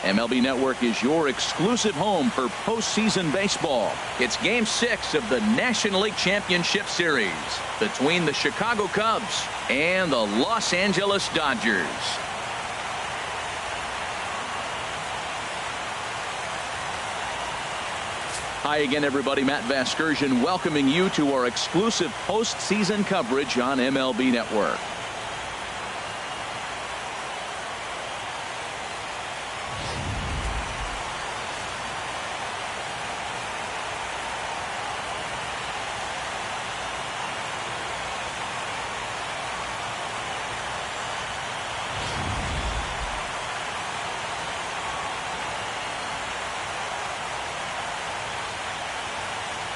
MLB Network is your exclusive home for postseason baseball. It's Game 6 of the National League Championship Series between the Chicago Cubs and the Los Angeles Dodgers. Hi again, everybody. Matt Vasgersian welcoming you to our exclusive postseason coverage on MLB Network.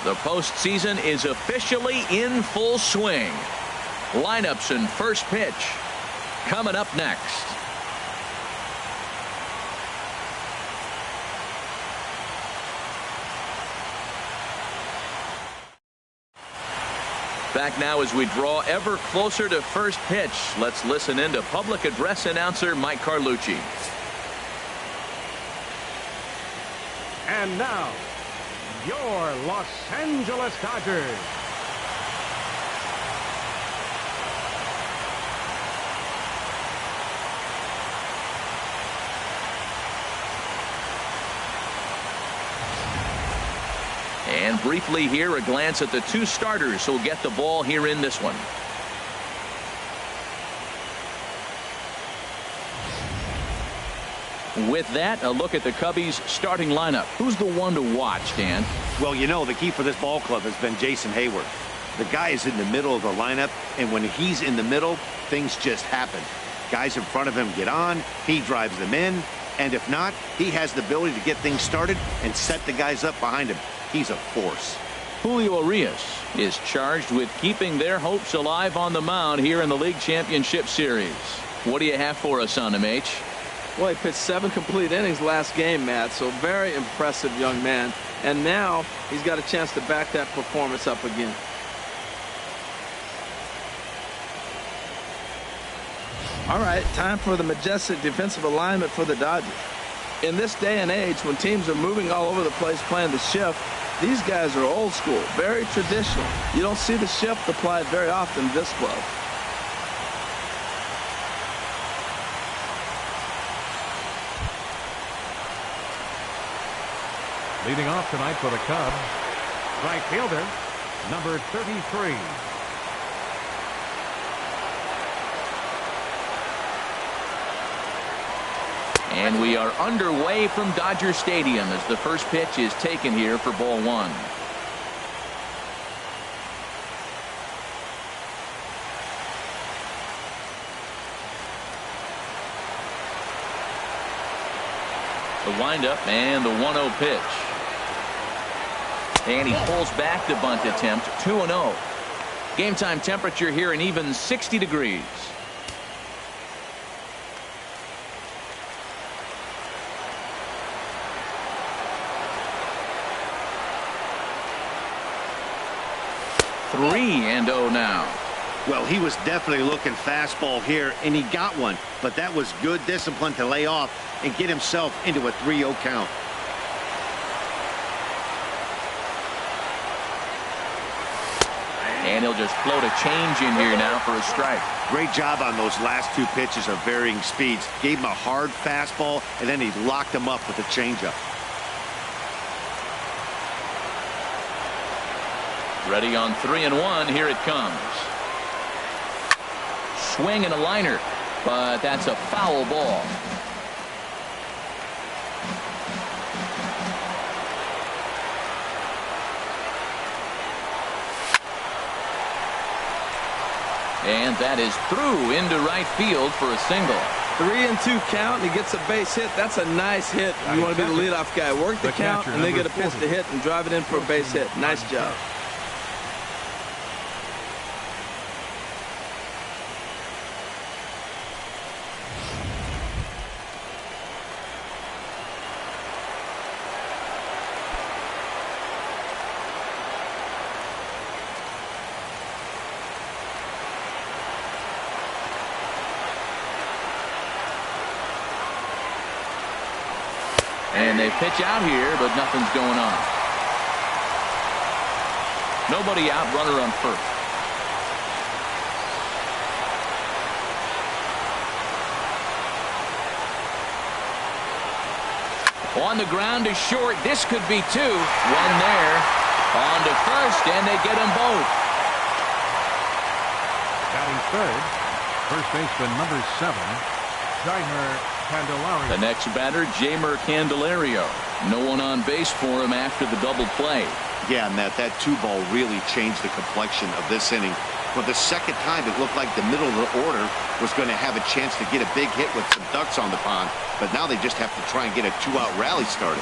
The postseason is officially in full swing. Lineups and first pitch coming up next. Back now as we draw ever closer to first pitch. Let's listen in to public address announcer Mike Carlucci. And now, your Los Angeles Dodgers. And briefly here, a glance at the two starters who'll get the ball here in this one. With that, a look at the Cubbies starting lineup. Who's the one to watch, Dan? Well, you know, the key for this ball club has been Jason Hayward. The guy is in the middle of the lineup, and when he's in the middle, things just happen. Guys in front of him get on, he drives them in, and if not, he has the ability to get things started and set the guys up behind him. He's a force. Julio Urias is charged with keeping their hopes alive on the mound here in the League Championship Series. What do you have for us on him, H? Well, he pitched 7 complete innings last game, Matt, so very impressive young man. And now he's got a chance to back that performance up again. All right, time for the majestic defensive alignment for the Dodgers. In this day and age, when teams are moving all over the place playing the shift, these guys are old school, very traditional. You don't see the shift applied very often in this club. Leading off tonight for the Cubs, right fielder, number 33. And we are underway from Dodger Stadium as the first pitch is taken here for ball one. The windup and the 1-0 pitch. And he pulls back the bunt attempt. 2-0. Game time temperature here an even 60 degrees. Three and 0 now. Well, he was definitely looking fastball here, and he got one. But that was good discipline to lay off and get himself into a 3-0 count. And he'll just float a change in here now for a strike. Great job on those last two pitches of varying speeds. Gave him a hard fastball, and then he locked him up with a changeup. Ready on 3-1. Here it comes. Swing and a liner, but that's a foul ball. And that is through into right field for a single. 3-2 count, and he gets a base hit. That's a nice hit. You want to be the leadoff guy. Work the count, and then get a pitch to hit and drive it in for a base hit. Nice job. And they pitch out here, but nothing's going on. Nobody out, runner on first. On the ground is short. This could be two. One there. On to first, and they get them both. Batting third, first baseman number 7, Jamer Candelario. The next batter, Jamer Candelario. No one on base for him after the double play. Yeah, Matt, that 2-ball really changed the complexion of this inning. For the second time, it looked like the middle of the order was going to have a chance to get a big hit with some ducks on the pond. But now they just have to try and get a 2-out rally started.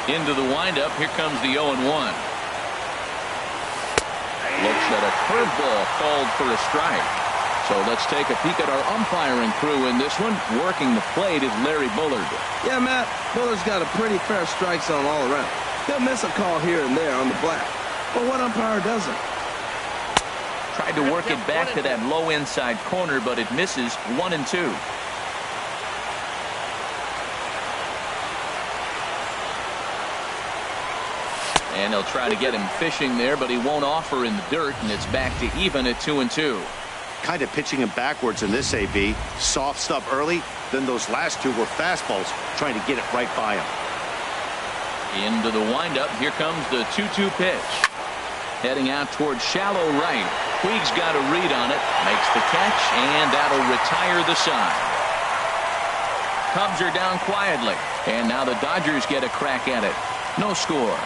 Into the windup. Here comes the 0-1. Looks at a curveball called for a strike. So let's take a peek at our umpiring crew in this one. Working the plate is Larry Bullard. Yeah, Matt, Bullard's got a pretty fair strike zone all around. He'll miss a call here and there on the black. But what umpire doesn't? Tried to work it back to that low inside corner, but it misses. 1-2. And they'll try to get him fishing there, but he won't offer in the dirt, and it's back to even at 2-2. Kind of pitching him backwards in this AB. Soft stuff early, then those last two were fastballs, trying to get it right by him. Into the windup. Here comes the 2-2 pitch. Heading out towards shallow right. Puig's got a read on it. Makes the catch, and that'll retire the side. Cubs are down quietly, and now the Dodgers get a crack at it. No score.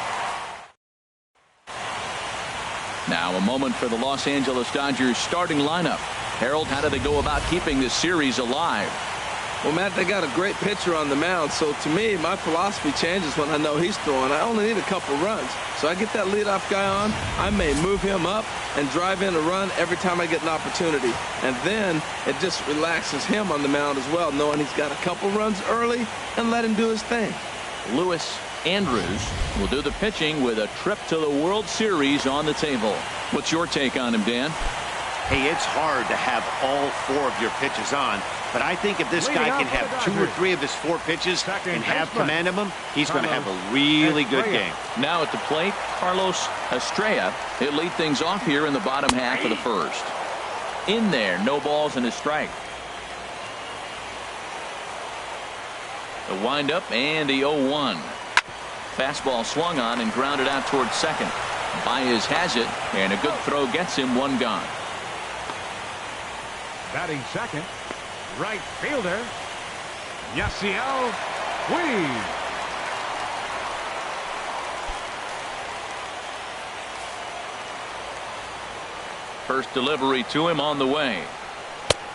Now a moment for the Los Angeles Dodgers starting lineup. Harold, how do they go about keeping this series alive? Well, Matt, they got a great pitcher on the mound, so to me, my philosophy changes when I know he's throwing. I only need a couple runs. So I get that leadoff guy on, I may move him up and drive in a run every time I get an opportunity. And then it just relaxes him on the mound as well, knowing he's got a couple runs early and let him do his thing. Lewis Andrews will do the pitching with a trip to the World Series on the table. What's your take on him, Dan? Hey, it's hard to have all 4 of your pitches on, but I think if this guy can have 2 or 3 of his 4 pitches and have command of them, he's going to have a really good game. Now at the plate, Carlos Estrella. He'll lead things off here in the bottom half of the first. In there, no balls and a strike. The windup and the 0-1. Fastball swung on and grounded out towards second. Baez has it, and a good throw gets him. 1 gone. Batting second, right fielder, Yasiel Puig. First delivery to him on the way.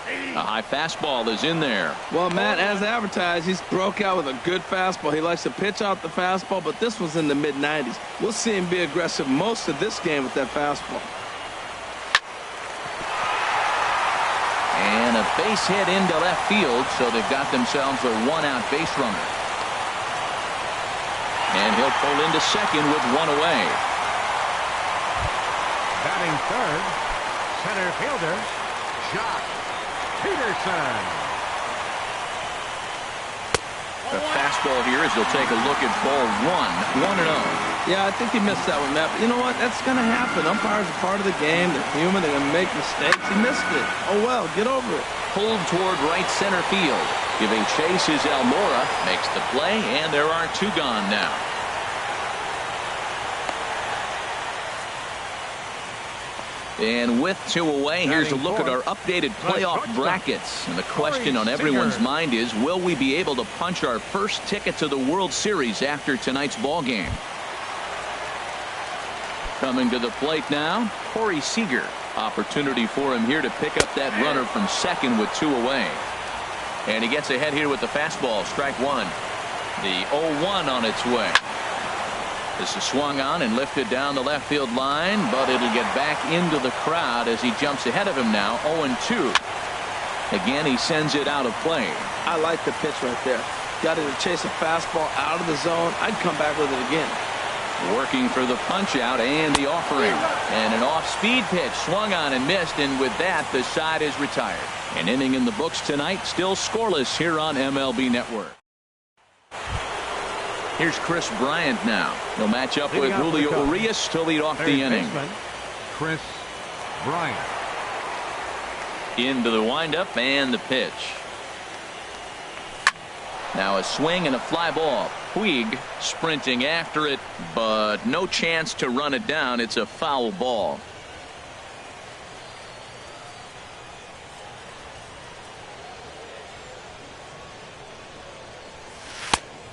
A high fastball is in there. Well, Matt, as advertised, he's broke out with a good fastball. He likes to pitch out the fastball, but this was in the mid-90s. We'll see him be aggressive most of this game with that fastball. And a base hit into left field, so they've got themselves a 1-out base runner. And he'll pull into second with 1 away. Batting third, center fielder, Josh Peterson. The fastball here as he'll take a look at ball 1. 1-0. Yeah, I think he missed that one, Matt. But you know what? That's going to happen. Umpires are part of the game. They're human. They're going to make mistakes. He missed it. Oh, well, get over it. Pulled toward right center field. Giving chase is Almora. Makes the play, and there are 2 gone now. And with 2 away, here's a look at our updated playoff brackets. And the question on everyone's mind is, will we be able to punch our first ticket to the World Series after tonight's ball game? Coming to the plate now, Corey Seager. Opportunity for him here to pick up that runner from second with 2 away. And he gets ahead here with the fastball. Strike 1. The 0-1 on its way. This is swung on and lifted down the left field line, but it'll get back into the crowd as he jumps ahead of him now. 0-2. Again, he sends it out of play. I like the pitch right there. Got to chase a fastball out of the zone. I'd come back with it again. Working for the punch out and the offering. And an off-speed pitch swung on and missed, and with that the side is retired. An inning in the books tonight, still scoreless here on MLB Network. Here's Chris Bryant now. He'll match up with Julio Urias to lead off the inning. Chris Bryant. Into the windup and the pitch. Now a swing and a fly ball. Puig sprinting after it, but no chance to run it down. It's a foul ball.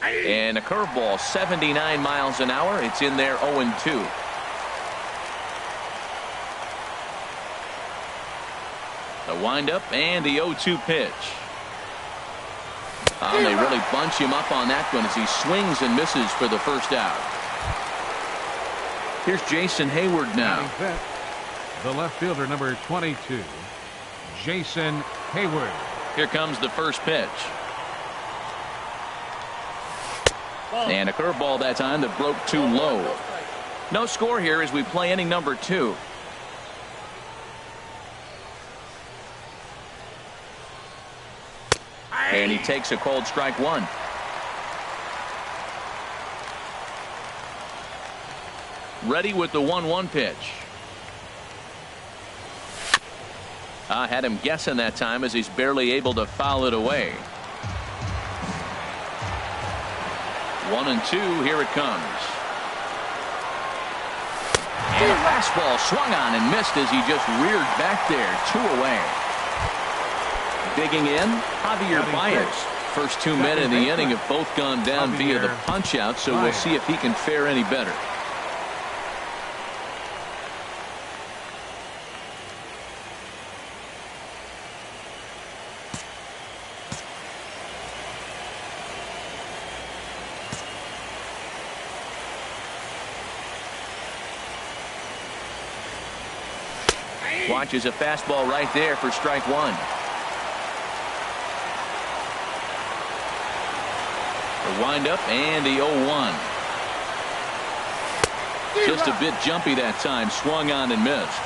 And a curveball, 79 miles an hour. It's in there, 0-2. The windup and the 0-2 pitch. They really bunch him up on that one as he swings and misses for the first out. Here's Jason Hayward now. The left fielder, number 22, Jason Hayward. Here comes the first pitch. And a curveball that time that broke too low. No score here as we play inning number 2. And he takes a cold strike 1. Ready with the 1-1 pitch. Had him guessing that time as he's barely able to foul it away. 1-2. Here it comes. And a fastball swung on and missed as he just reared back there. 2 away. Digging in, Javier Baez. First 2 men in the inning have both gone down via the punch out, so we'll see if he can fare any better. Watches a fastball right there for strike 1. The windup and the 0-1. Just a bit jumpy that time. Swung on and missed.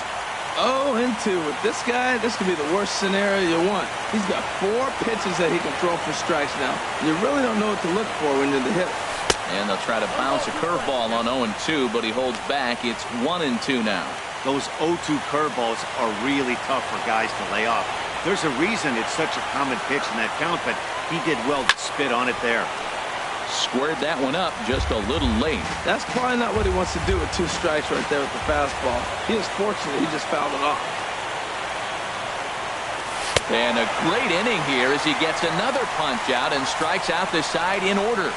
0-2 with this guy. This could be the worst scenario you want. He's got 4 pitches that he can throw for strikes now. You really don't know what to look for when you're the hitter. And they'll try to bounce a curveball on 0-2, but he holds back. It's 1-2 now. Those 0-2 curveballs are really tough for guys to lay off. There's a reason it's such a common pitch in that count, but he did well to spit on it there. Squared that one up just a little late. That's probably not what he wants to do with 2 strikes right there with the fastball. He is fortunate he just fouled it off. And a great inning here as he gets another punch out and strikes out the side in order.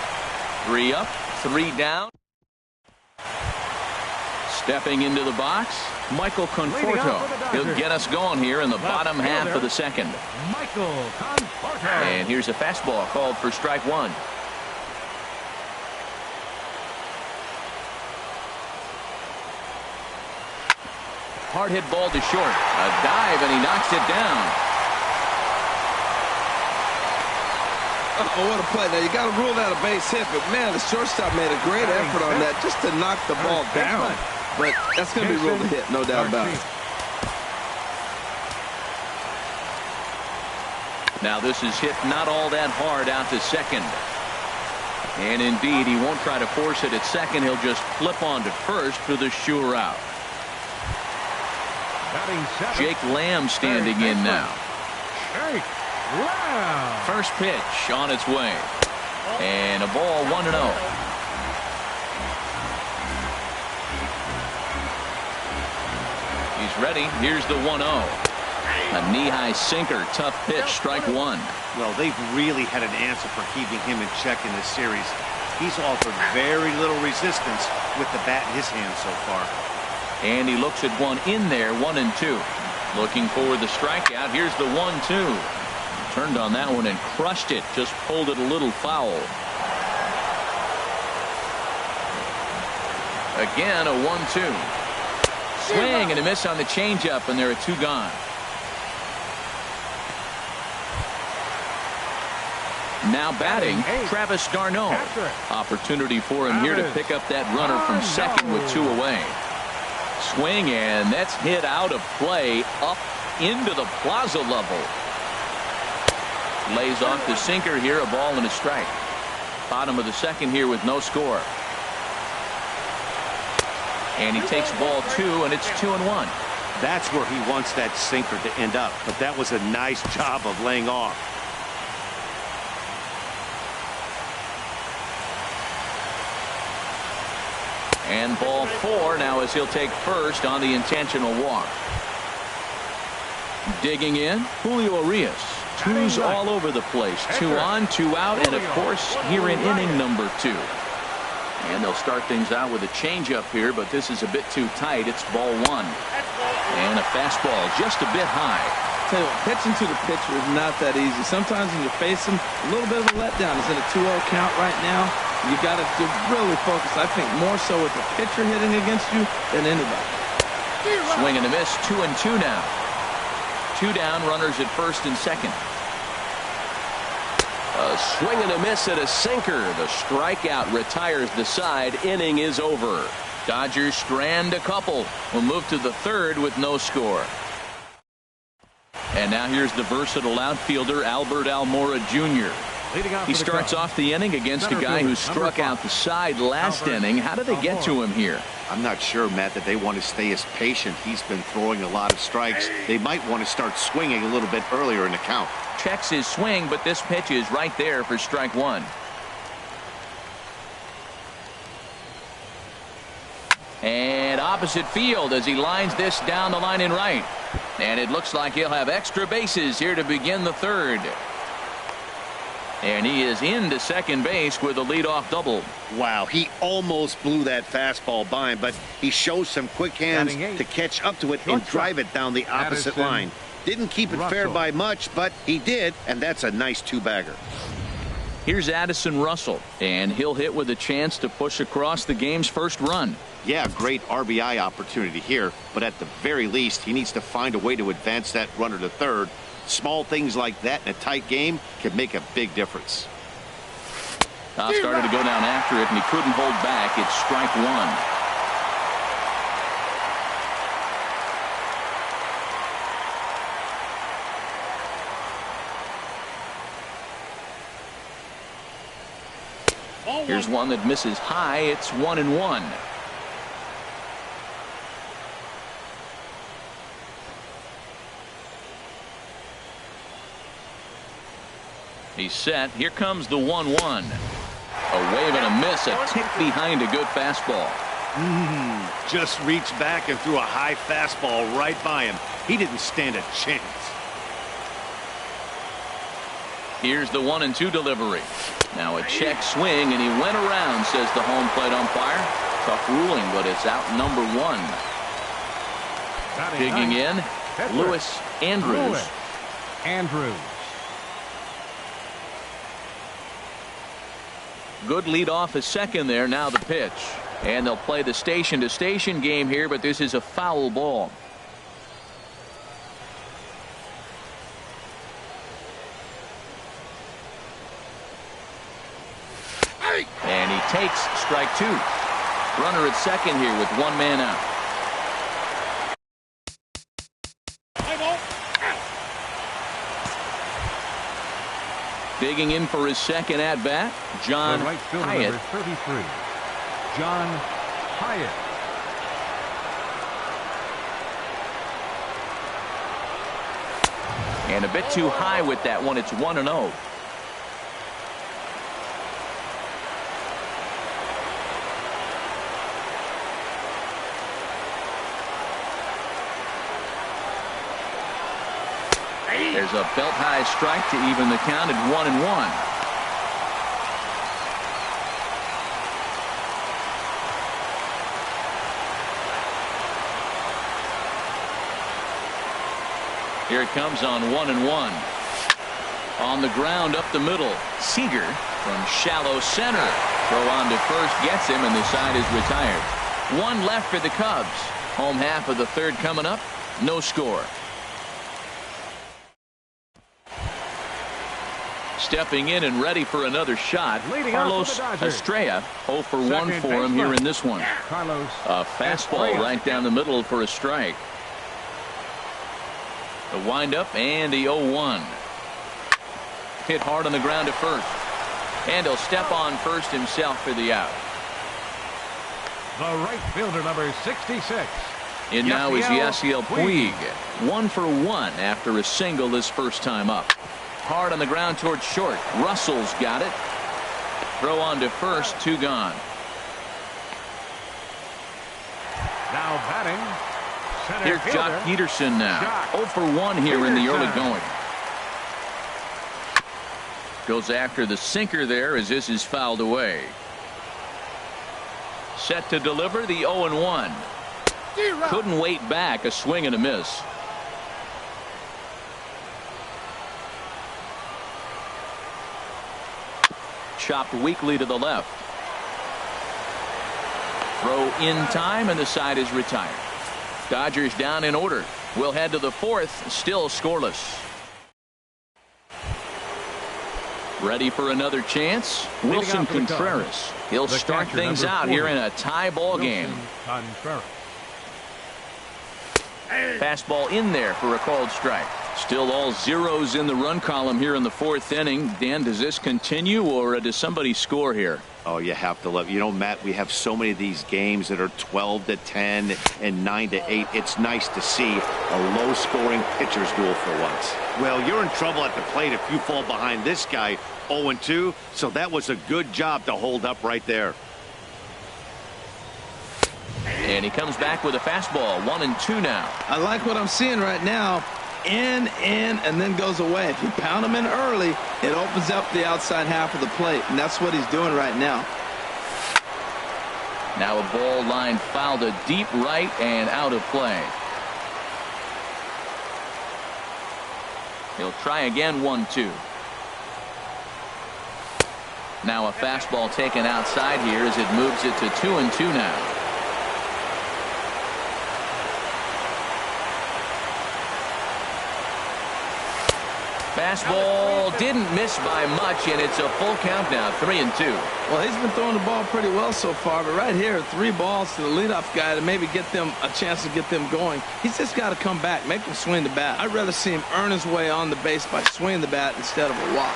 3 up, 3 down. Stepping into the box, Michael Conforto. He'll get us going here in the bottom half of the second. Michael Conforto. And here's a fastball called for strike 1. Hard hit ball to short. A dive and he knocks it down. Oh, what a play. Now, you got to rule that a base hit, but man, the shortstop made a great effort on that just to knock the ball down. But that's going to be ruled a hit, no doubt about it. Now this is hit not all that hard out to second. And indeed, he won't try to force it at second. He'll just flip on to first for the sure out. Jake Lamb standing in now. First pitch on its way. And a ball 1-0. He's ready. Here's the 1-0. A knee-high sinker. Tough pitch. Strike 1. Well, they've really had an answer for keeping him in check in this series. He's offered very little resistance with the bat in his hand so far. And he looks at one in there. 1-2. Looking for the strikeout. Here's the 1-2. Turned on that one and crushed it. Just pulled it a little foul. Again, a 1-2. Swing and a miss on the changeup, and there are 2 gone. Now batting, Travis d'Arnaud. Opportunity for him here to pick up that runner from second with 2 away. Swing, and that's hit out of play up into the plaza level. Lays off the sinker here, a ball and a strike. Bottom of the second here with no score. And he takes ball 2, and it's 2-1. That's where he wants that sinker to end up, but that was a nice job of laying off. And ball 4 now as he'll take first on the intentional walk. Digging in, Julio Urias. 2s all over the place. 2 on, 2 out, and of course here in inning number 2. And they'll start things out with a changeup here, but this is a bit too tight. It's ball 1. And a fastball just a bit high. Tell you what, pitching to the pitcher is not that easy. Sometimes when you face him, a little bit of a letdown. It's in a 2-0 count right now. You got to really focus. I think more so with the pitcher hitting against you than anybody. Swing and a miss. 2-2 now. 2 down, runners at first and second. A swing and a miss at a sinker. The strikeout retires the side. Inning is over. Dodgers strand a couple. Will move to the third with no score. And now here's the versatile outfielder Albert Almora Jr. He starts off the inning against a guy who struck out the side last inning. How did they get to him here? I'm not sure, Matt, that they want to stay as patient. He's been throwing a lot of strikes. They might want to start swinging a little bit earlier in the count. Checks his swing, but this pitch is right there for strike 1. And opposite field as he lines this down the line in right. And it looks like he'll have extra bases here to begin the third. And he is into second base with a leadoff double. Wow, he almost blew that fastball by him, but he shows some quick hands to catch up to it and drive it down the opposite line. Didn't keep it fair by much, but he did, and that's a nice 2-bagger. Here's Addison Russell, and he'll hit with a chance to push across the game's first run. Yeah, great RBI opportunity here, but at the very least, he needs to find a way to advance that runner to third. Small things like that in a tight game can make a big difference. Started to go down after it, and he couldn't hold back. It's strike 1. Here's one that misses high. It's 1-1. He's set. Here comes the 1-1. A wave and a miss. A tick behind a good fastball. Just reached back and threw a high fastball right by him. He didn't stand a chance. Here's the 1-2 delivery. Now a check swing, and he went around, says the home plate umpire. Tough ruling, but it's out number 1. Digging in, Lewis Andrews. Good lead off at second there. Now the pitch. And they'll play the station-to-station game here, but this is a foul ball. And he takes strike 2. Runner at second here with 1 man out. Digging in for his second at bat, John Hyatt. Number 33, John Hyatt. And a bit too high with that one. It's 1-0. There's a belt-high strike to even the count at 1-1. Here it comes on 1-1. On the ground up the middle. Seager from shallow center. Throw on to first gets him, and the side is retired. 1 left for the Cubs. Home half of the third coming up. No score. Stepping in and ready for another shot. Leading off Carlos for the Dodgers. Estrella, 0 for 1 Second for him baseman. here in this one. Carlos A fastball Estrella. right down the middle for a strike. The windup and the 0-1. Hit hard on the ground to first. And he'll step on first himself for the out. The right fielder, number 66. In now is Yasiel Yasiel Puig. 1 for 1 after a single his first time up. Hard on the ground towards short. Russell's got it. Throw on to first. 2 gone. Now batting. Center Here's fielder. Jock Peterson now. Jock 0 for 1 here in the early Peterson. going. Goes after the sinker there as this is fouled away. Set to deliver the 0-1. Couldn't wait back. A swing and a miss. Chopped weakly to the left. Throw in time and the side is retired. Dodgers down in order. We'll head to the 4th. Still scoreless. Ready for another chance. Wilson out for the Contreras. He'll The start catcher, things number out 40. here in a tie ball game. Wilson Contreras. Fastball in there for a called strike. Still all zeros in the run column here in the 4th inning. Dan, does this continue or does somebody score here? Oh, you have to love. You know, Matt, we have so many of these games that are 12-10 and 9-8. It's nice to see a low-scoring pitcher's duel for once. Well, you're in trouble at the plate if you fall behind this guy 0-2. So that was a good job to hold up right there. And he comes back with a fastball. 1-2 now. I like what I'm seeing right now. In, and then goes away. If you pound him in early, it opens up the outside half of the plate, and that's what he's doing right now. Now a ball line foul to deep right and out of play. He'll try again. 1-2. Now a fastball taken outside here as it moves it to 2-2 now. Fastball didn't miss by much, and it's a full count now. 3-2. Well, he's been throwing the ball pretty well so far, but right here, 3 balls to the leadoff guy to maybe get them a chance to get them going. He's just got to come back, make him swing the bat. I'd rather see him earn his way on the base by swinging the bat instead of a walk.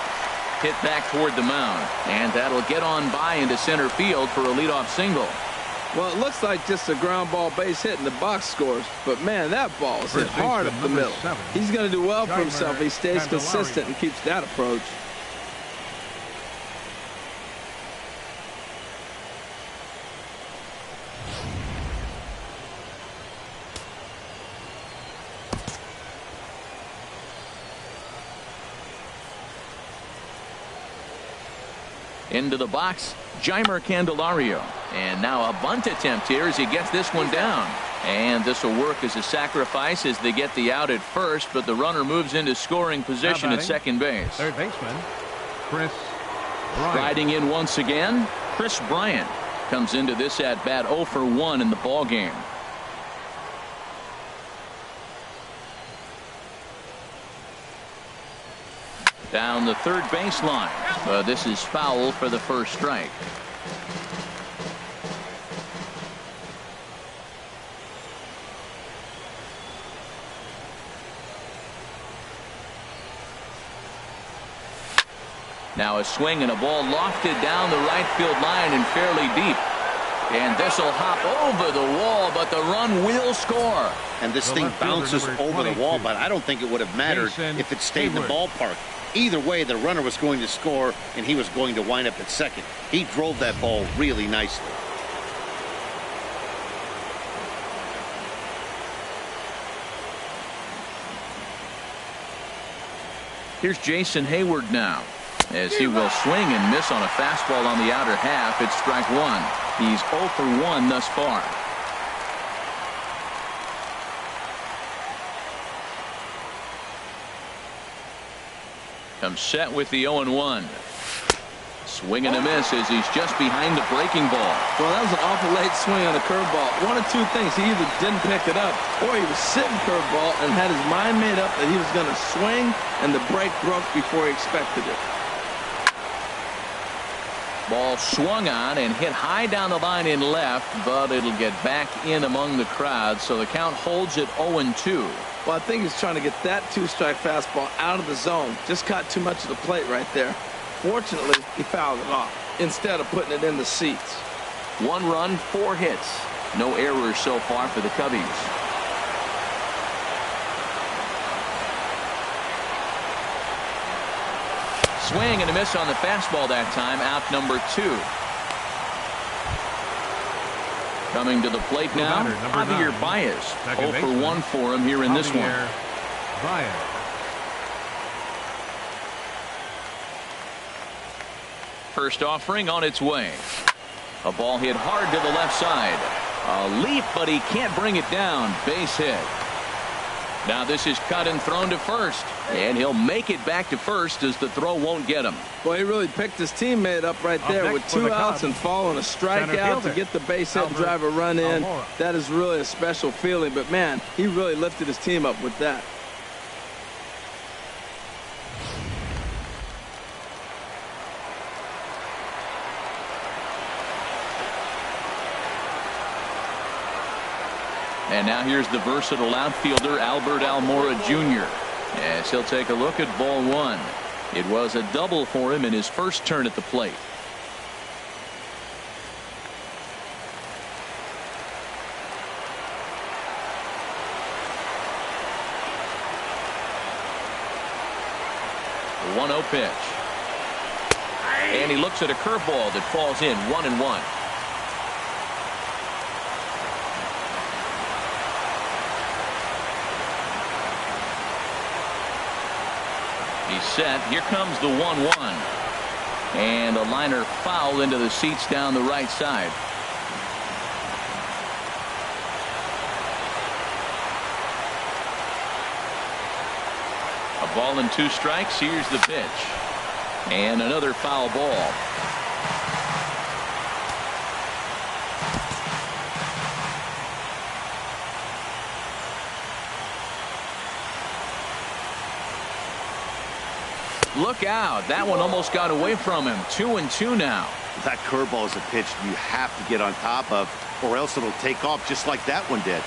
Hit back toward the mound, and that'll get on by into center field for a leadoff single. Well, it looks like just a ground ball base hit in the box scores, but man, that ball is hit First hard baseman, up the number middle. 7. He's going to do well for Driver, himself if he stays Candelario. consistent and keeps that approach. Into the box, Jeimer Candelario. And now a bunt attempt here as he gets this one down. And this will work as a sacrifice as they get the out at first, but the runner moves into scoring position at batting, second base. Third baseman, Chris Bryant. Riding in once again, Chris Bryant comes into this at bat 0 for 1 in the ball game. Down the third baseline. This is foul for the first strike. Now a swing and a ball lofted down the right field line and fairly deep. And this will hop over the wall, but the run will score. And this The thing left fielder, bounces number over the wall, 22. but I don't think it would have mattered Jason if it stayed in the Hayward. ballpark. Either way, the runner was going to score, and he was going to wind up at second. He drove that ball really nicely. Here's Jason Hayward now, as he will swing and miss on a fastball on the outer half. It's strike 1. He's 0 for 1 thus far. Comes set with the 0-1. Swing and a miss as he's just behind the breaking ball. Well, that was an awful late swing on the curveball. One of two things. He either didn't pick it up or he was sitting curveball and had his mind made up that he was going to swing and the break broke before he expected it. Ball swung on and hit high down the line in left, but it'll get back in among the crowd, so the count holds at 0-2. Well, I think he's trying to get that two-strike fastball out of the zone. Just caught too much of the plate right there. Fortunately, he fouled it off instead of putting it in the seats. 1 run, 4 hits. No errors so far for the Cubbies. Swing and a miss on the fastball that time. Out number 2. Coming to the plate now, Javier Baez. 0 for 1 for him here in this one. Baez. First offering on its way. A ball hit hard to the left side. A leap, but he can't bring it down. Base hit. Now this is cut and thrown to first, and he'll make it back to first as the throw won't get him. Well, he really picked his teammate up right there with 2 outs and following a strikeout to get the base hit and drive a run in. That is really a special feeling, but man, he really lifted his team up with that. And now here's the versatile outfielder Albert Almora Jr. as he'll take a look at ball 1. It was a double for him in his first turn at the plate. The 1-0 pitch. And he looks at a curveball that falls in. 1-1. He's set. Here comes the 1-1. And a liner foul into the seats down the right side. A ball and 2 strikes. Here's the pitch. And another foul ball. Look out. That one almost got away from him. 2-2 now. That curveball is a pitch you have to get on top of, or else it'll take off just like that one did.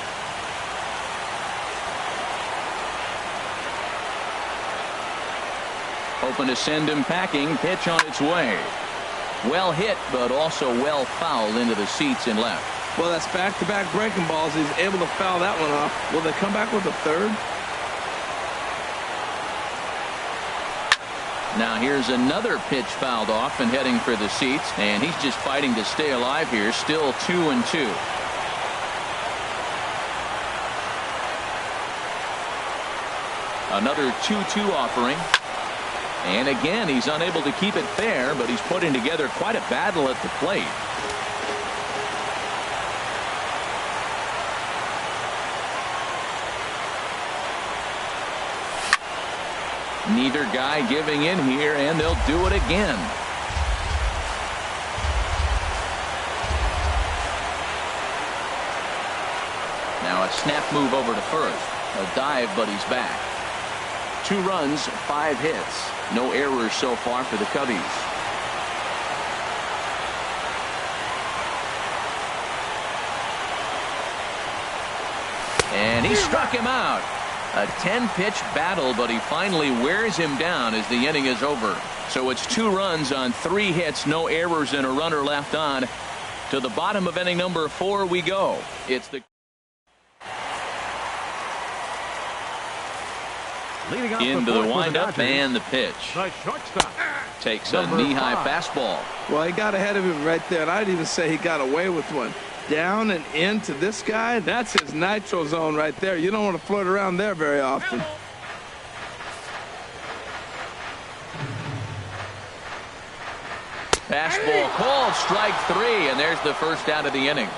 Hoping to send him packing. Pitch on its way. Well hit, but also well fouled into the seats and left. Well, that's back-to-back breaking balls. He's able to foul that one off. Will they come back with a third? Now here's another pitch fouled off and heading for the seats, and he's just fighting to stay alive here. Still 2-2. Another 2-2 offering. And again, he's unable to keep it fair, but he's putting together quite a battle at the plate. Neither guy giving in here, and they'll do it again. Now a snap move over to first. A dive, but he's back. 2 runs, 5 hits. No errors so far for the Cubbies. And he struck him out. A 10-pitch battle, but he finally wears him down as the inning is over. So it's 2 runs on 3 hits, no errors, and a runner left on. To the bottom of inning number 4 we go. It's the into the windup and the pitch. The shortstop Takes a knee-high fastball. Well, he got ahead of him right there, and I'd even say he got away with one. Down and into this guy, that's his nitro zone right there. You don't want to float around there very often. Fastball called, strike 3, and there's the first out of the inning.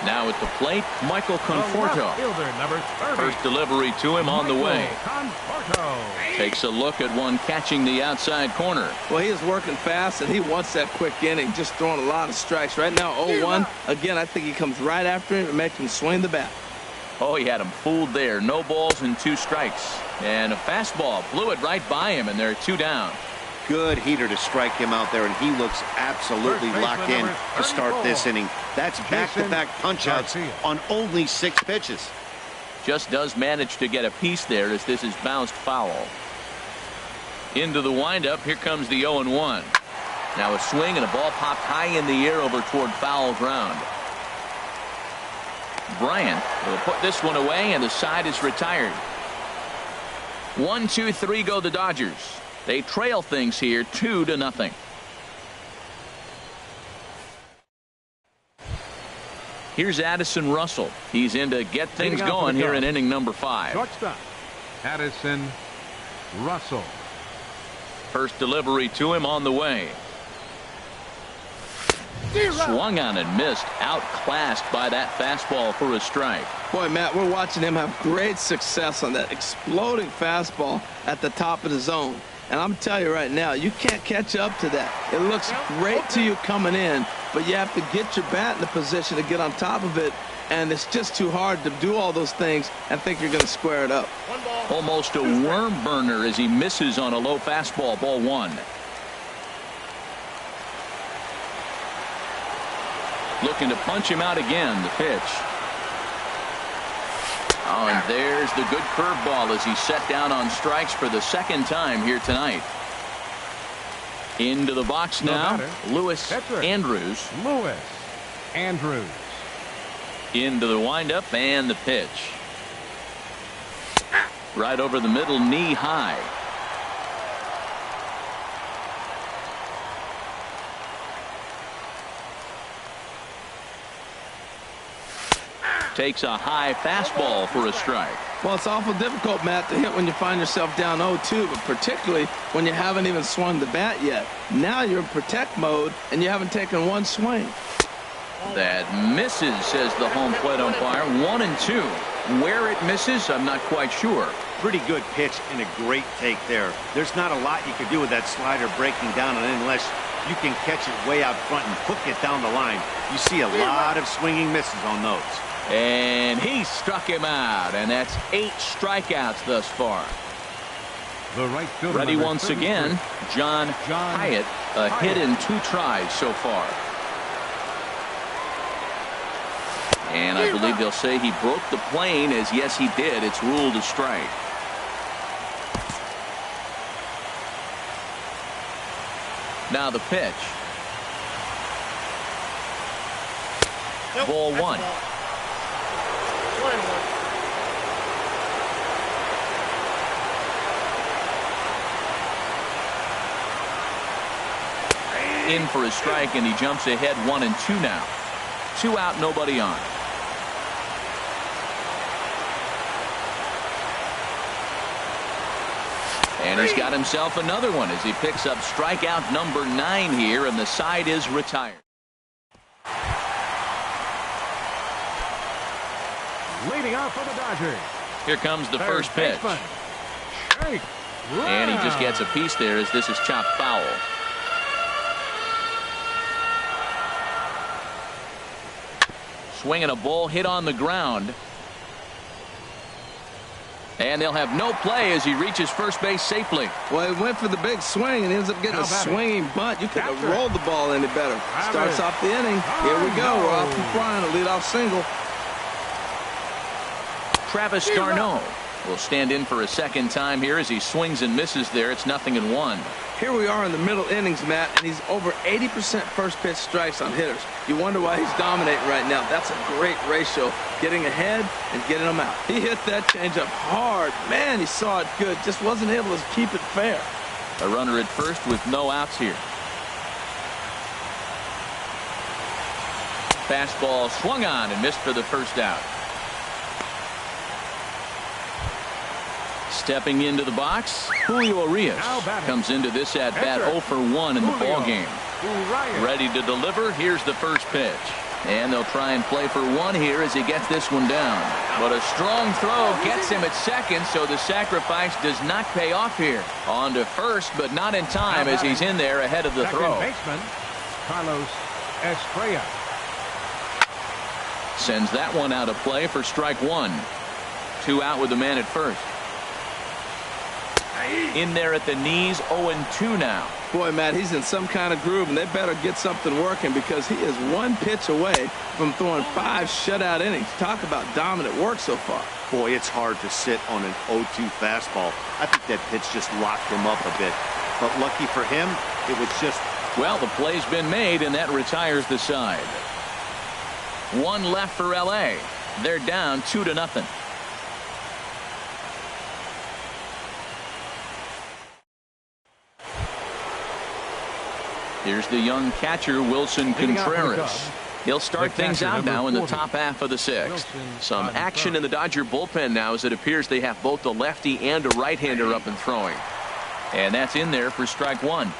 Now at the plate, Michael Conforto. First delivery to him on the way. Takes a look at one catching the outside corner. Well, he is working fast, and he wants that quick inning, just throwing a lot of strikes. Right now, 0-1. Again, I think he comes right after him and makes him swing the bat. Oh, he had him fooled there. No balls and 2 strikes. And a fastball blew it right by him, and there are 2 down. good heater to strike him out there, and he looks absolutely locked in to start this inning. That's back-to-back punch-outs on only 6 pitches. Just does manage to get a piece there as this is bounced foul. Into the windup. Here comes the 0-1. Now a swing and a ball popped high in the air over toward foul ground. Bryant will put this one away, and the side is retired. 1, 2, 3 go the Dodgers. They trail things here 2-0. Here's Addison Russell. He's in to get things going here in inning number 5. Shortstop, Addison Russell. First delivery to him on the way. Swung on and missed. Outclassed by that fastball for a strike. Boy, Matt, we're watching him have great success on that exploding fastball at the top of the zone. And I'm telling you right now, you can't catch up to that. It looks great to you coming in, but you have to get your bat in the position to get on top of it. And it's just too hard to do all those things and think you're going to square it up. Almost a worm burner as he misses on a low fastball. Ball 1. Looking to punch him out again. The pitch. Oh, and there's the good curveball as he's set down on strikes for the second time here tonight. Into the box now. Lewis Andrews. Lewis Andrews. Into the windup and the pitch. Right over the middle, knee high. Takes a high fastball for a strike. Well, it's awful difficult, Matt, to hit when you find yourself down 0-2, but particularly when you haven't even swung the bat yet. Now you're in protect mode, and you haven't taken one swing. That misses, says the home plate umpire. 1-2. Where it misses, I'm not quite sure. Pretty good pitch and a great take there. There's not a lot you can do with that slider breaking down on it unless you can catch it way out front and hook it down the line. You see a lot of swinging misses on those. And he struck him out, and that's 8 strikeouts thus far. The right fielder, ready once again, John Hyatt. A hit in 2 tries so far. And I believe they'll say he broke the plane, as yes he did. It's ruled a strike. Now the pitch. Ball 1. In for a strike, and he jumps ahead 1-2 now. 2 out, nobody on. And he's got himself another one as he picks up strikeout number 9 here, and the side is retired. Leading off for the Dodgers. Here comes the first pitch. And he just gets a piece there as this is chopped foul. Swinging a ball hit on the ground. And they'll have no play as he reaches first base safely. Well, he went for the big swing and ends up getting a swinging bunt. You couldn't have rolled the ball any better. Starts off the inning. Here we go. We're off and flying. A leadoff single. Travis d'Arnaud will stand in for a second time here as he swings and misses there. It's 0-1. Here we are in the middle innings, Matt, and he's over 80% first pitch strikes on hitters. You wonder why he's dominating right now. That's a great ratio, getting ahead and getting them out. He hit that changeup hard. Man, he saw it good. Just wasn't able to keep it fair. A runner at first with no outs here. Fastball swung on and missed for the first out. Stepping into the box, Julio Urias comes into this at bat 0 for 1 in the ball game. Ready to deliver. Here's the first pitch. And they'll try and play for 1 here as he gets this one down. But a strong throw gets him at second, so the sacrifice does not pay off here. On to first, but not in time as he's in there ahead of the throw. Baseman, Carlos Estrella. Sends that one out of play for strike 1. 2 out with the man at first. In there at the knees, 0-2 now. Boy, Matt, he's in some kind of groove, and they better get something working because he is one pitch away from throwing 5 shutout innings. Talk about dominant work so far. Boy, it's hard to sit on an 0-2 fastball. I think that pitch just locked him up a bit. But lucky for him, it was just... Well, the play's been made, and that retires the side. 1 left for L.A. They're down 2-0. Here's the young catcher, Wilson Contreras. He'll start things out now in the top half of the 6th. Some action in the Dodger bullpen now as it appears they have both a lefty and a right-hander up and throwing. And that's in there for strike 1.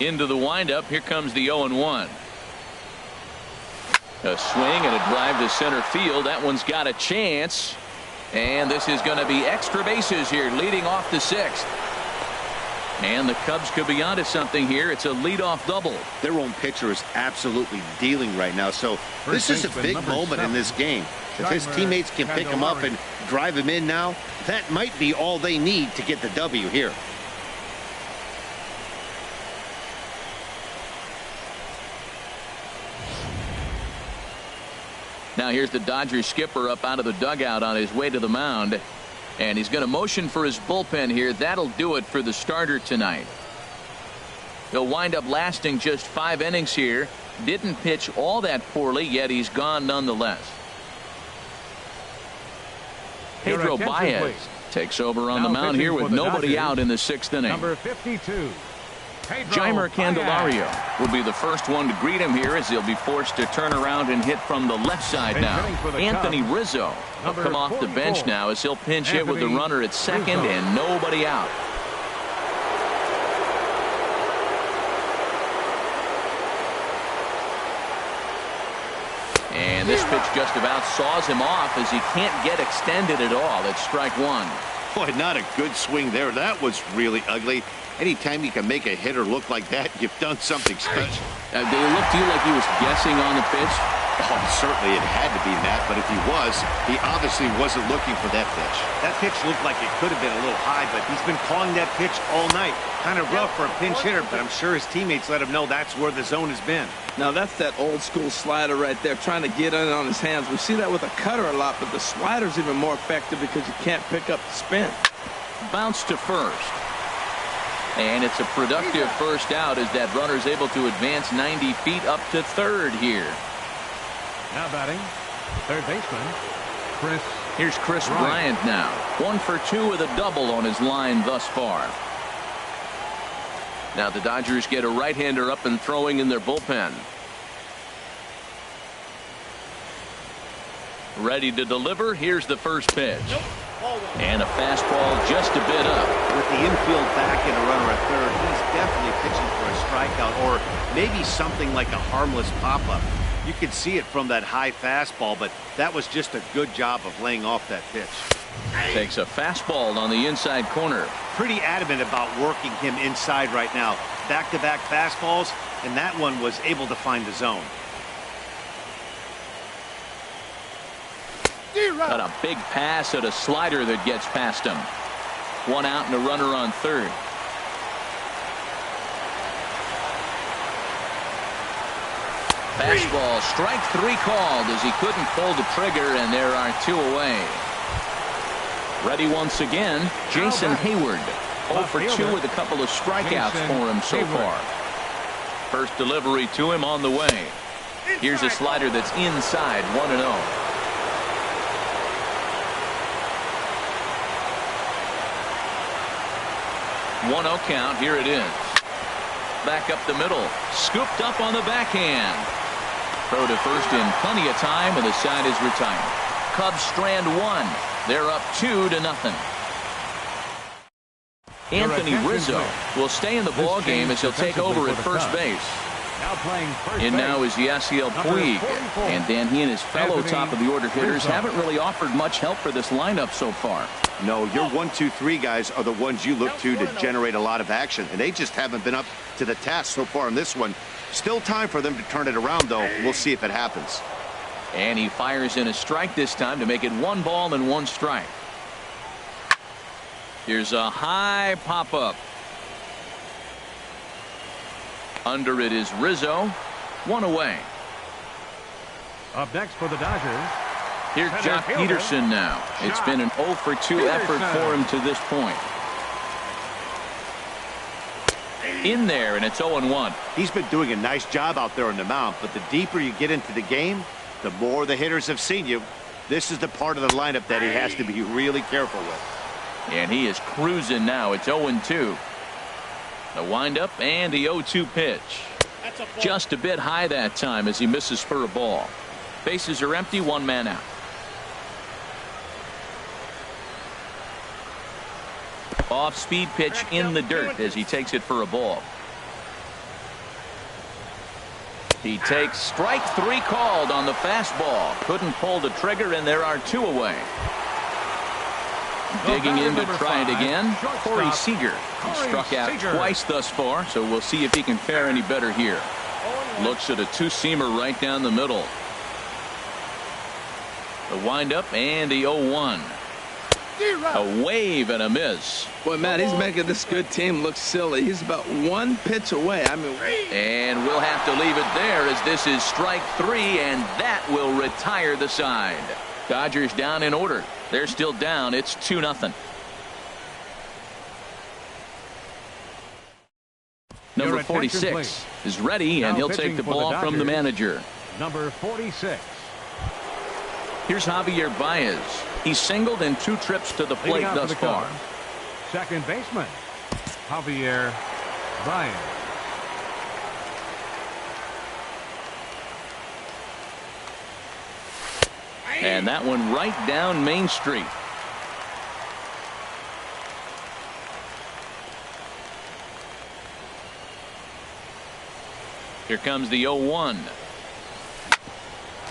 Into the windup. Here comes the 0-1. A swing and a drive to center field. That one's got a chance. And this is going to be extra bases here leading off the 6th. And the Cubs could be onto something here. It's a leadoff double. Their own pitcher is absolutely dealing right now. So this is a big moment in this game. If his teammates can pick him up and drive him in now, that might be all they need to get the W here. Now here's the Dodgers skipper up out of the dugout on his way to the mound. And he's going to motion for his bullpen here. That'll do it for the starter tonight. He'll wind up lasting just 5 innings here. Didn't pitch all that poorly, yet he's gone nonetheless. Pedro Baez takes over on the mound here with nobody out in the 6th inning. Number 52. Jeimer Candelario will be the first one to greet him here as he'll be forced to turn around and hit from the left side now. Anthony Rizzo will come off the bench now as he'll pinch hit with the runner at second and nobody out. And this pitch just about saws him off as he can't get extended at all. It's strike 1. Boy, not a good swing there. That was really ugly. Anytime you can make a hitter look like that, you've done something special. Did it look to you like he was guessing on the pitch? Oh, certainly it had to be, Matt, but if he was, he obviously wasn't looking for that pitch. That pitch looked like it could have been a little high, but he's been calling that pitch all night. Kind of rough for a pinch hitter, but I'm sure his teammates let him know that's where the zone has been. Now, that's that old-school slider right there, trying to get in on his hands. We see that with a cutter a lot, but the slider's even more effective because you can't pick up the spin. Bounce to first. And it's a productive first out as that runner's able to advance 90 feet up to third here. Now batting, third baseman, Chris. Here's Chris Bryant now. 1 for 2 with a double on his line thus far. Now the Dodgers get a right-hander up and throwing in their bullpen. Ready to deliver. Here's the first pitch. And a fastball just a bit up. With the infield back and a runner at third, he's definitely pitching for a strikeout or maybe something like a harmless pop-up. You could see it from that high fastball, but that was just a good job of laying off that pitch. Takes a fastball on the inside corner. Pretty adamant about working him inside right now. Back-to-back fastballs, and that one was able to find the zone. Got a big pass at a slider that gets past him. 1 out and a runner on third. Fastball, strike 3 called as he couldn't pull the trigger, and there are 2 away. Ready once again, Jason Hayward. 0 for 2 with a couple of strikeouts for him so far. First delivery to him on the way. Here's a slider that's inside, 1-0. 1-0 count. Here it is. Back up the middle. Scooped up on the backhand. Throw to first in plenty of time, and the side is retired. Cubs strand 1. They're up 2-0. Anthony Rizzo will stay in the ball game as he'll take over at first base. Now playing first In now is Yasiel Puig, and then he and his fellow top of the order hitters haven't really offered much help for this lineup so far. No, your 1, 2, 3 guys are the ones you look to generate a lot of action, and they just haven't been up to the task so far in this one. Still time for them to turn it around, though. We'll see if it happens. And he fires in a strike this time to make it 1 ball and 1 strike. Here's a high pop-up. Under it is Rizzo. 1 away. Up next for the Dodgers. Here's Jock Peterson now. It's been an 0 for 2 effort for him to this point. In there, and it's 0-1. He's been doing a nice job out there on the mound, but the deeper you get into the game, the more the hitters have seen you. This is the part of the lineup that he has to be really careful with. And he is cruising now. It's 0-2. The windup and the 0-2 pitch. Just a bit high that time as he misses for a ball. Bases are empty, 1 man out. Off-speed pitch in the dirt as he takes it for a ball. He takes strike 3 called on the fastball. Couldn't pull the trigger, and there are 2 away. Digging in to try it again, Corey Seager. He struck out twice thus far, so we'll see if he can fare any better here. Looks at a 2-seamer right down the middle. The windup and the 0-1. A wave and a miss. Boy, Matt, he's making this good team look silly. He's about 1 pitch away. I mean, and we'll have to leave it there as this is strike 3, and that will retire the side. Dodgers down in order. They're still down. It's 2-0. Number 46 is ready, and he'll take the ball from the manager. Number 46. Here's Javier Baez. He's singled in 2 trips to the plate thus far. Second baseman, Javier Baez. And that one right down Main Street. Here comes the 0-1.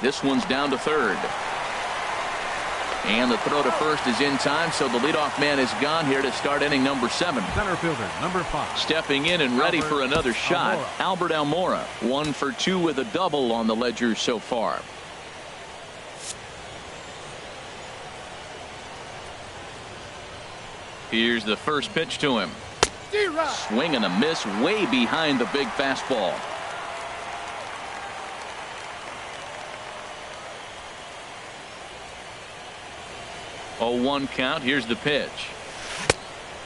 This one's down to third. And the throw to first is in time, so the leadoff man is gone here to start inning number 7. Center fielder, number 5. Stepping in and ready for another shot, Albert Almora. 1 for 2 with a double on the ledger so far. Here's the first pitch to him. Swing and a miss way behind the big fastball. Oh, 1 count. Here's the pitch.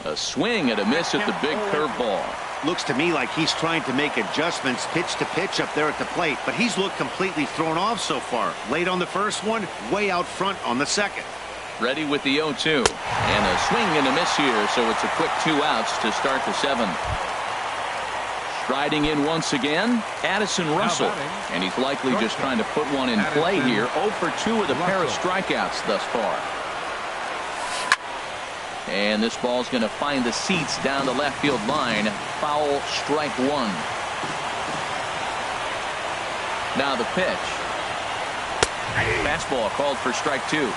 A swing and a miss at the big curveball. Looks to me like he's trying to make adjustments pitch to pitch up there at the plate, but he's looked completely thrown off so far. Late on the first one, way out front on the second. Ready with the 0-2. And a swing and a miss here, so it's a quick 2 outs to start the 7th. Striding in once again, Addison Russell. And he's likely just trying to put one in play here. 0 for 2 with a pair of strikeouts thus far. And this ball's going to find the seats down the left field line. Foul, strike 1. Now the pitch. Fastball called for strike 2.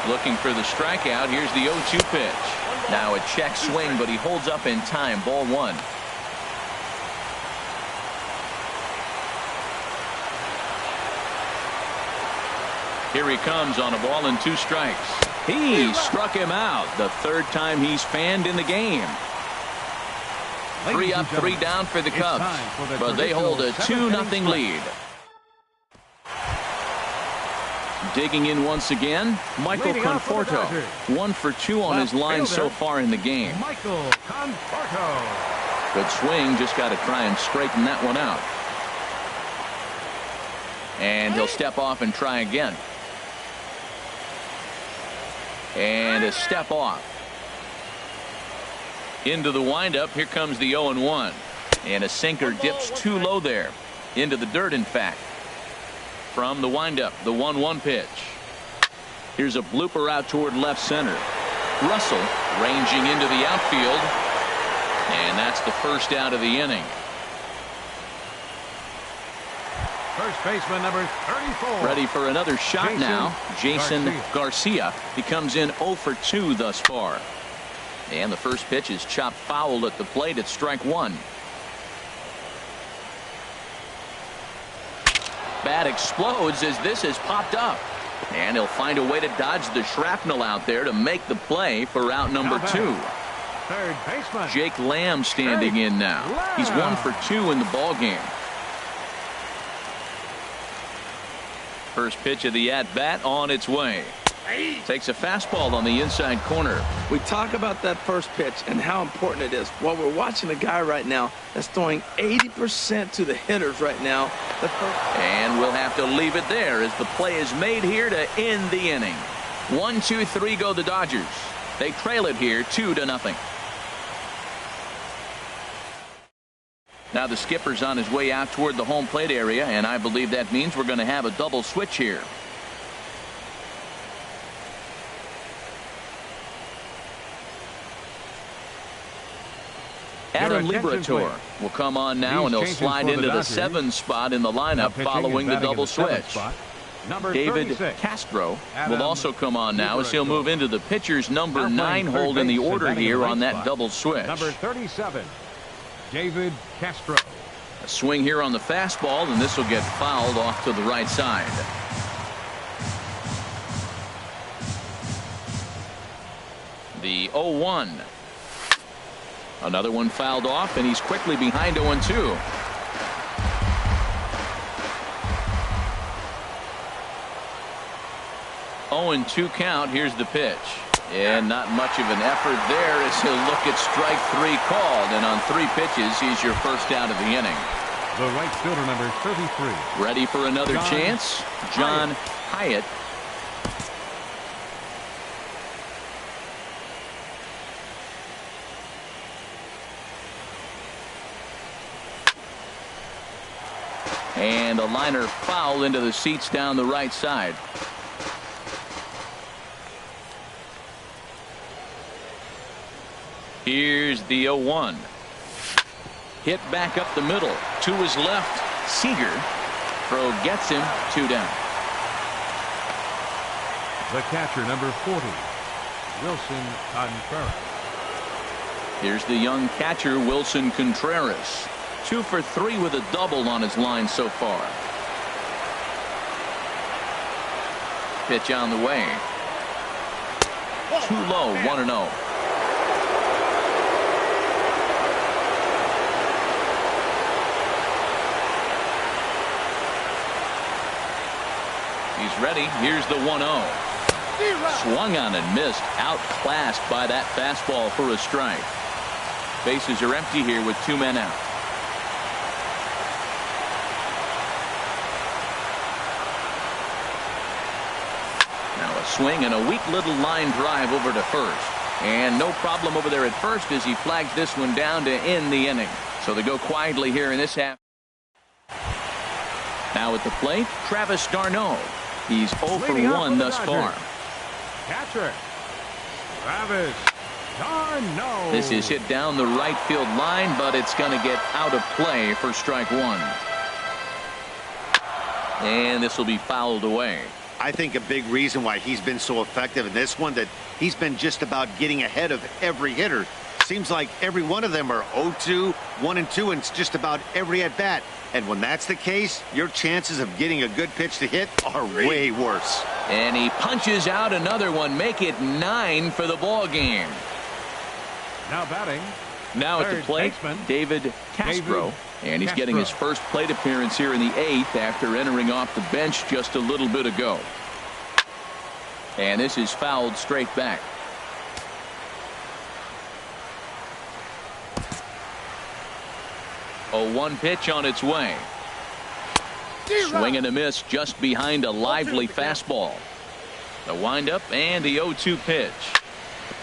Looking for the strikeout. Here's the 0-2 pitch. Now a check swing, but he holds up in time. Ball 1. Here he comes on a ball and 2 strikes. He struck him out. The 3rd time he's fanned in the game. 3 up, 3 down for the Cubs. But they hold a 2-0 lead. Digging in once again, Michael Conforto. 1 for 2 on his line so far in the game. Michael Conforto. Good swing. Just got to try and straighten that one out. And he'll step off and try again. And a step off. Into the windup. Here comes the 0-1. And a sinker dips too low there. Into the dirt, in fact. From the windup, the 1-1 pitch. Here's a blooper out toward left center. Russell ranging into the outfield. And that's the first out of the inning. First baseman number 34. Ready for another shot now. Jason Garcia. He comes in 0 for 2 thus far. And the first pitch is chopped foul at the plate. It's strike one. Bat explodes as this has popped up. And he'll find a way to dodge the shrapnel out there to make the play for out number two. Third baseman Jake Lamb standing in now. He's 1 for 2 in the ball game. First pitch of the at-bat on its way. Takes a fastball on the inside corner. We talk about that first pitch and how important it is. Well, we're watching a guy right now that's throwing 80% to the hitters right now. And we'll have to leave it there as the play is made here to end the inning. 1, 2, 3 go the Dodgers. They trail it here 2-0. Now the skipper's on his way out toward the home plate area, and I believe that means we're going to have a double switch here. Adam Liberator will come on now, and he'll slide into the 7 spot in the lineup following the double switch. David Castro will also come on now as he'll move into the pitcher's number 9 hold in the order here on that double switch. Number 37, David Castro. A swing here on the fastball, and this will get fouled off to the right side. The 0-1. Another one fouled off, and he's quickly behind 0-2. Count. Here's the pitch. And not much of an effort there as he'll look at strike 3 called. And on 3 pitches, he's your first out of the inning. The right fielder, number 33. Ready for another chance? John Hyatt. And a liner foul into the seats down the right side. Here's the 0-1. Hit back up the middle. To his left, Seager. Throw gets him 2 down. The catcher, number 40, Wilson Contreras. Here's the young catcher, Wilson Contreras. 2 for 3 with a double on his line so far. Pitch on the way. Too low, 1-0. He's ready. Here's the 1-0. Swung on and missed. Outclassed by that fastball for a strike. Bases are empty here with 2 men out. Now a swing and a weak little line drive over to first. And no problem over there at first as he flags this one down to end the inning. So they go quietly here in this half. Now at the plate, Travis d'Arnaud. He's 0 for 1 thus far. Catcher, Travis d'Arnaud. This is hit down the right field line, but it's going to get out of play for strike 1. And this will be fouled away. I think a big reason why he's been so effective in this one, that he's been just about getting ahead of every hitter. Seems like every one of them are 0-2, 1-2, and it's just about every at bat. And when that's the case, your chances of getting a good pitch to hit are way worse. And he punches out another one, make it 9 for the ball game. Now batting. Now at the plate, David Castro. And he's getting his first plate appearance here in the 8th after entering off the bench just a little bit ago. And this is fouled straight back. A 1 pitch on its way. Swing and a miss just behind a lively fastball. The windup and the 0-2 pitch.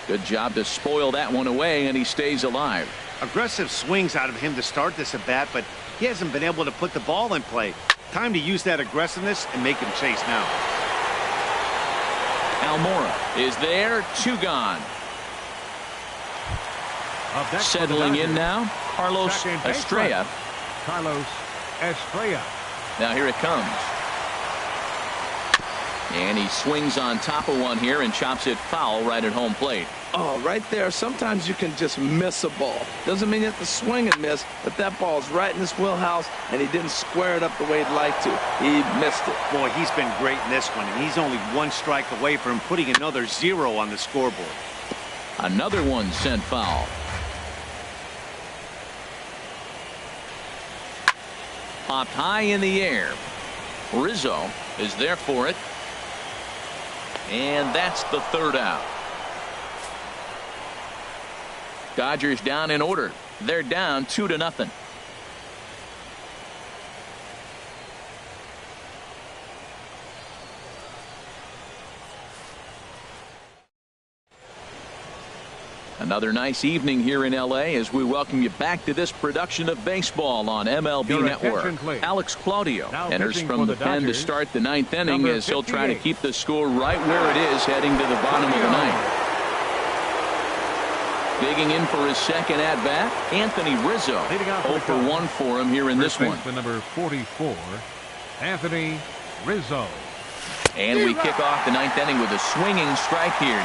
Good job to spoil that one away, and he stays alive. Aggressive swings out of him to start this at bat, but he hasn't been able to put the ball in play. Time to use that aggressiveness and make him chase now. Almora is there, 2 gone. Settling in now, Carlos Estrella. Carlos Estrella. Now here it comes. And he swings on top of one here and chops it foul right at home plate. Oh, right there. Sometimes you can just miss a ball. Doesn't mean you have to swing and miss, but that ball's right in his wheelhouse, and he didn't square it up the way he'd like to. He missed it. Boy, he's been great in this one, and he's only one strike away from putting another 0 on the scoreboard. Another one sent foul. Popped high in the air. Rizzo is there for it. And that's the third out. Dodgers down in order. They're down 2-0. Another nice evening here in L.A. as we welcome you back to this production of baseball on MLB Network. Alex Claudio enters from the pen to start the ninth inning as he'll try to keep the score right where it is heading to the bottom of the ninth. Digging in for his second at-bat, Anthony Rizzo. 0 for 1 for him here in this one. Number 44, Anthony Rizzo. And we kick off the ninth inning with a swinging strike here.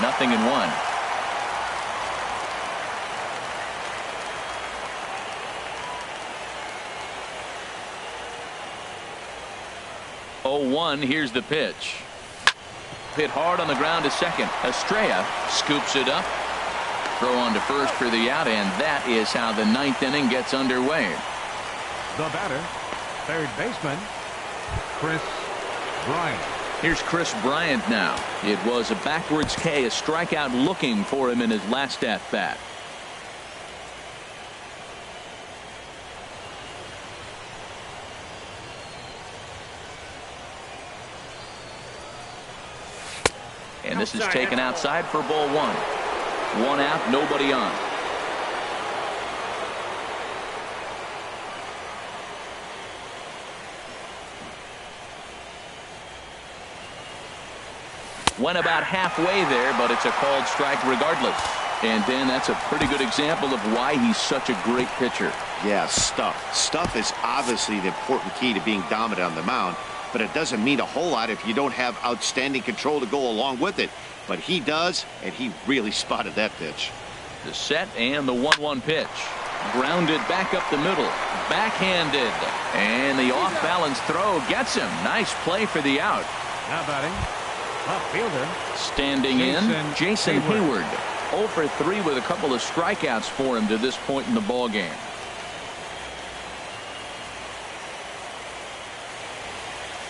0-1. Here's the pitch. Hit hard on the ground to second. Estrella scoops it up. Throw on to first for the out, and that is how the ninth inning gets underway. The batter, third baseman, Chris Bryant. Here's Chris Bryant now. It was a backwards K, a strikeout looking for him in his last at-bat. And this is taken outside for ball one. One out, nobody on. Went about halfway there, but it's a called strike regardless. And Dan, that's a pretty good example of why he's such a great pitcher. Yeah, stuff. Stuff is obviously the important key to being dominant on the mound, but it doesn't mean a whole lot if you don't have outstanding control to go along with it. But he does, and he really spotted that pitch. The set and the 1-1 pitch. Grounded back up the middle. Backhanded. And the off-balance throw gets him. Nice play for the out. Now batting, left fielder. Standing in, Jason Hayward. 0 for 3 with a couple of strikeouts for him to this point in the ballgame.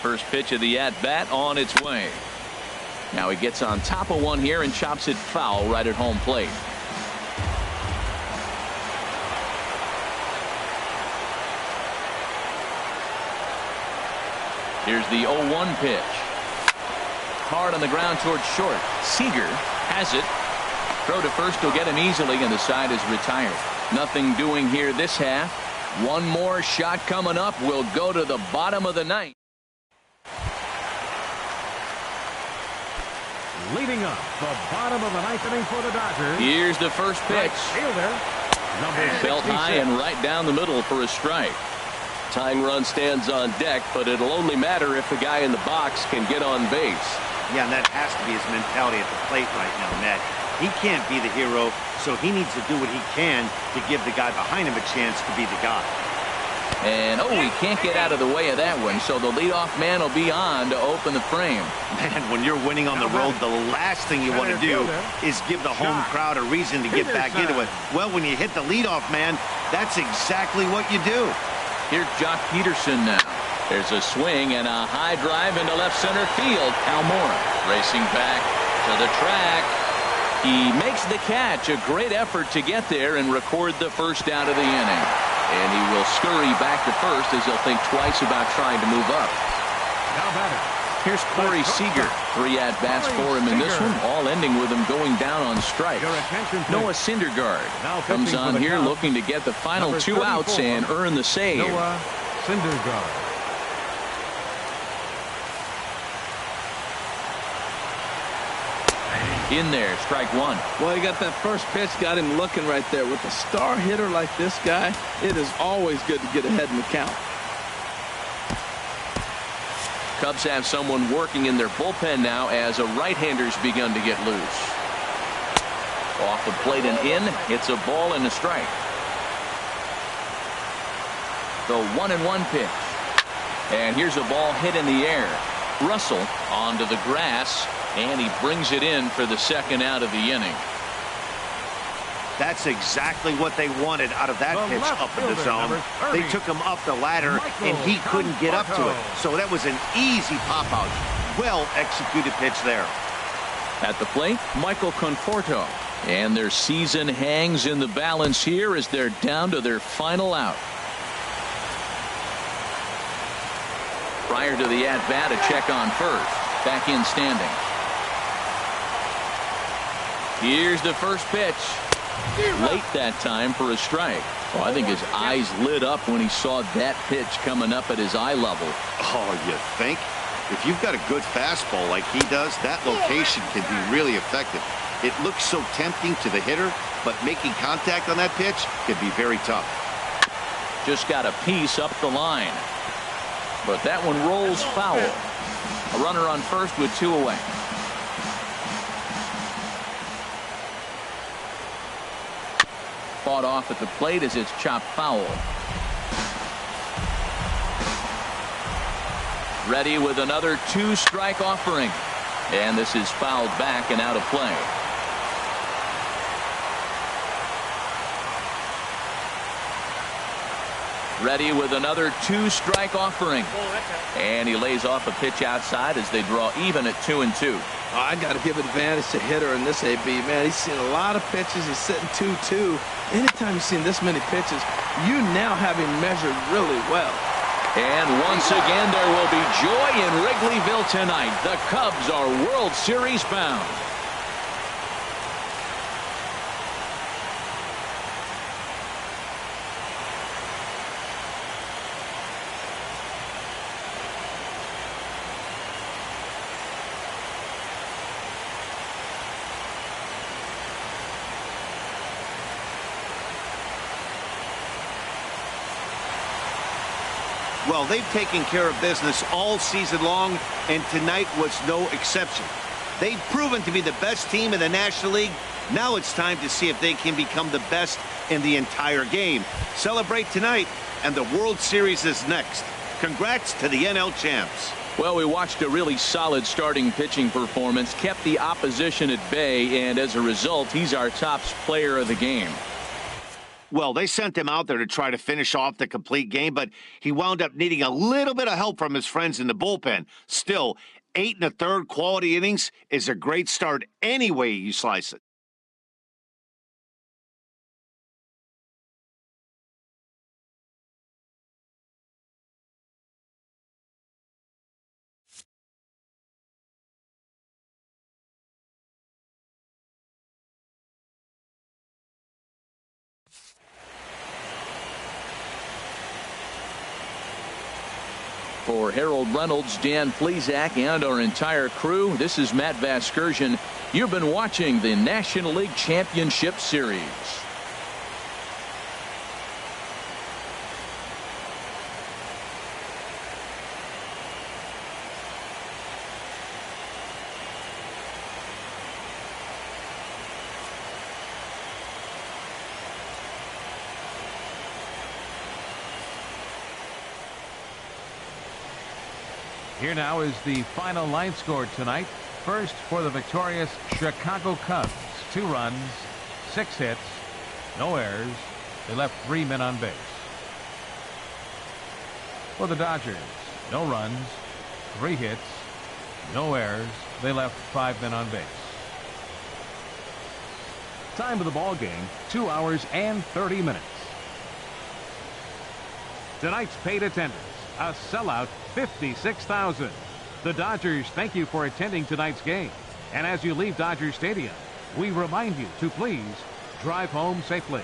First pitch of the at-bat on its way. Now he gets on top of one here and chops it foul right at home plate. Here's the 0-1 pitch. Hard on the ground towards short. Seager has it. Throw to first will get him easily, and the side is retired. Nothing doing here this half. One more shot coming up. Will go to the bottom of the ninth. Leading up the bottom of the ninth inning for the Dodgers. Here's the first pitch. Fielder, number Felt high and right down the middle for a strike. Tying run stands on deck, but it'll only matter if the guy in the box can get on base. Yeah, and that has to be his mentality at the plate right now, Matt. He can't be the hero, so he needs to do what he can to give the guy behind him a chance to be the guy. And, he can't get out of the way of that one, so the leadoff man will be on to open the frame. Man, when you're winning on the road, the last thing you want to do is give the home crowd a reason to get back into it. Well, when you hit the leadoff man, that's exactly what you do. Here's Jock Peterson now. There's a swing and a high drive into left center field. Almora racing back to the track. He makes the catch. A great effort to get there and record the first out of the inning. And he will scurry back to first as he'll think twice about trying to move up. Now batting. Here's Corey Seager. 3 at-bats for him in this one, all ending with him going down on strikes. Noah Syndergaard comes on here looking to get the final 2 outs and earn the save. Noah Syndergaard. In there, strike one. Well, he got that first pitch, got him looking right there. With a star hitter like this guy, it is always good to get ahead in the count. Cubs have someone working in their bullpen now as a right-hander's begun to get loose. Off the plate and in. It's a ball and a strike. The 1-1 pitch. And here's a ball hit in the air. Russell onto the grass, and he brings it in for the second out of the inning. That's exactly what they wanted out of that pitch up in the zone. They took him up the ladder, and he couldn't get up to it. So that was an easy pop-out. Well-executed pitch there. At the plate, Michael Conforto. And their season hangs in the balance here as they're down to their final out. Prior to the at-bat, a check on first. Back in standing. Here's the first pitch. Late that time for a strike. Well, I think his eyes lit up when he saw that pitch coming up at his eye level. Oh, you think? If you've got a good fastball like he does, that location can be really effective. It looks so tempting to the hitter, but making contact on that pitch can be very tough. Just got a piece up the line. But that one rolls foul. A runner on first with 2 away. Fought off at the plate as it's chopped foul. Ready with another 2-strike offering. And this is fouled back and out of play. Ready with another 2-strike offering. And he lays off a pitch outside as they draw even at 2-2. I got to give advantage to hitter in this AB. Man, he's seen a lot of pitches. He's sitting 2-2. Anytime you've seen this many pitches, you now have him measured really well. And once again, there will be joy in Wrigleyville tonight. The Cubs are World Series bound. Well, they've taken care of business all season long, and tonight was no exception. They've proven to be the best team in the National League. Now it's time to see if they can become the best in the entire game. Celebrate tonight, and the World Series is next. Congrats to the NL champs. Well, we watched a really solid starting pitching performance, kept the opposition at bay, and as a result, he's our top player of the game. Well, they sent him out there to try to finish off the complete game, but he wound up needing a little bit of help from his friends in the bullpen. Still, 8 1/3 quality innings is a great start any way you slice it. For Harold Reynolds, Dan Plesac, and our entire crew, this is Matt Vasgersian. You've been watching the National League Championship Series. Here now is the final line score tonight. First for the victorious Chicago Cubs. 2 runs, 6 hits, no errors. They left 3 men on base. For the Dodgers, no runs, 3 hits, no errors. They left 5 men on base. Time of the ball game, 2 hours and 30 minutes. Tonight's paid attendance, a sellout 56,000. The Dodgers thank you for attending tonight's game. And as you leave Dodger Stadium, we remind you to please drive home safely.